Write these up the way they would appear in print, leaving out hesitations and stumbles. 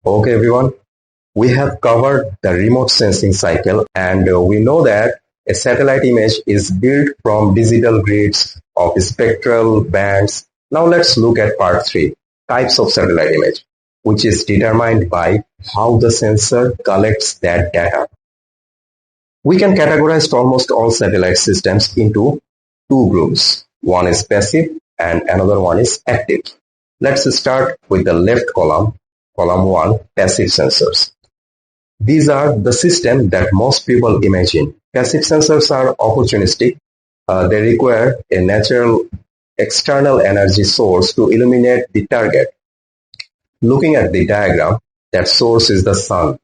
Okay, everyone, we have covered the remote sensing cycle, and we know that a satellite image is built from digital grids of spectral bands. Now let's look at part 3, types of satellite image, which is determined by how the sensor collects that data. We can categorize almost all satellite systems into two groups. One is passive and another one is active. Let's start with the left column, column 1, passive sensors. These are the systems that most people imagine. Passive sensors are opportunistic. They require a natural external energy source to illuminate the target. Looking at the diagram, that source is the sun.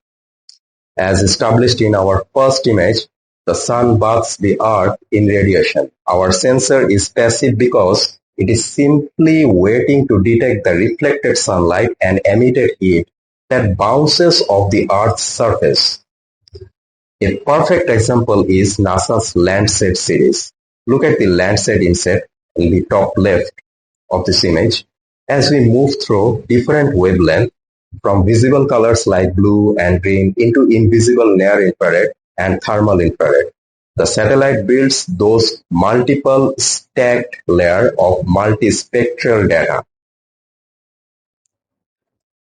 As established in our first image, the sun bathes the earth in radiation. Our sensor is passive because it is simply waiting to detect the reflected sunlight and emitted heat that bounces off the Earth's surface. A perfect example is NASA's Landsat series. Look at the Landsat inset in the top left of this image. As we move through different wavelengths, from visible colors like blue and green into invisible near-infrared and thermal infrared, the satellite builds those multiple stacked layers of multispectral data.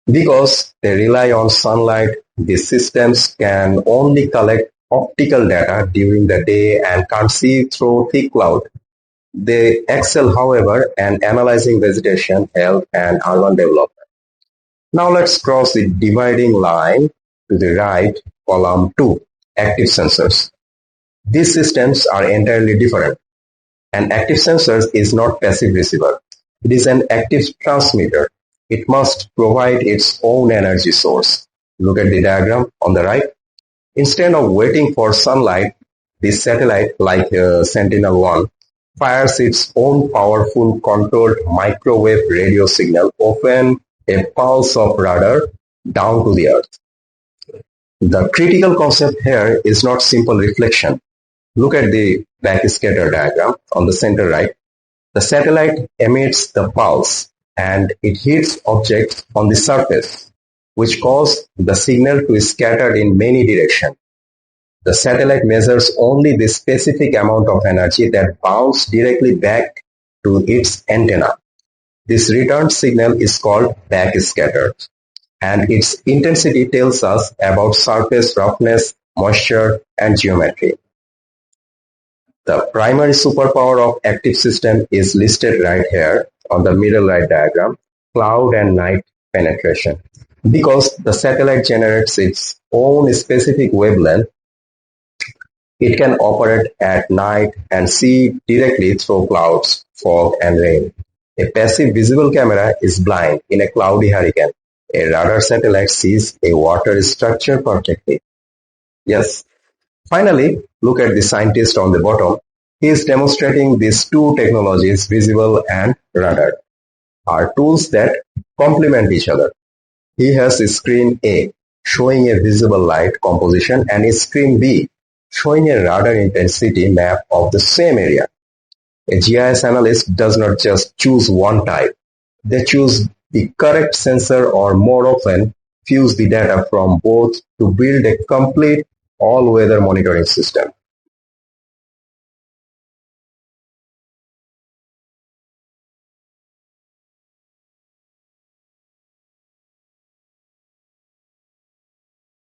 Because they rely on sunlight, these systems can only collect optical data during the day and can't see through thick cloud. They excel, however, in analyzing vegetation, health, and urban development. Now let's cross the dividing line to the right, column 2, active sensors. These systems are entirely different. An active sensor is not passive receiver. It is an active transmitter. It must provide its own energy source. Look at the diagram on the right. Instead of waiting for sunlight, this satellite, like Sentinel-1, fires its own powerful controlled microwave radio signal, often a pulse of radar, down to the Earth. The critical concept here is not simple reflection. Look at the backscatter diagram on the center right. The satellite emits the pulse and it hits objects on the surface, which cause the signal to scatter in many directions. The satellite measures only the specific amount of energy that bounces directly back to its antenna. This return signal is called backscatter, and its intensity tells us about surface roughness, moisture, and geometry. The primary superpower of active system is listed right here on the middle right diagram, cloud and night penetration. Because the satellite generates its own specific wavelength, it can operate at night and see directly through clouds, fog, and rain. A passive visible camera is blind in a cloudy hurricane. A radar satellite sees a water structure perfectly. Yes. Finally, look at the scientist on the bottom. He is demonstrating these two technologies, visible and radar, are tools that complement each other. He has a screen A showing a visible light composition and a screen B showing a radar intensity map of the same area. A GIS analyst does not just choose one type. They choose the correct sensor or more often fuse the data from both to build a complete all-weather monitoring system.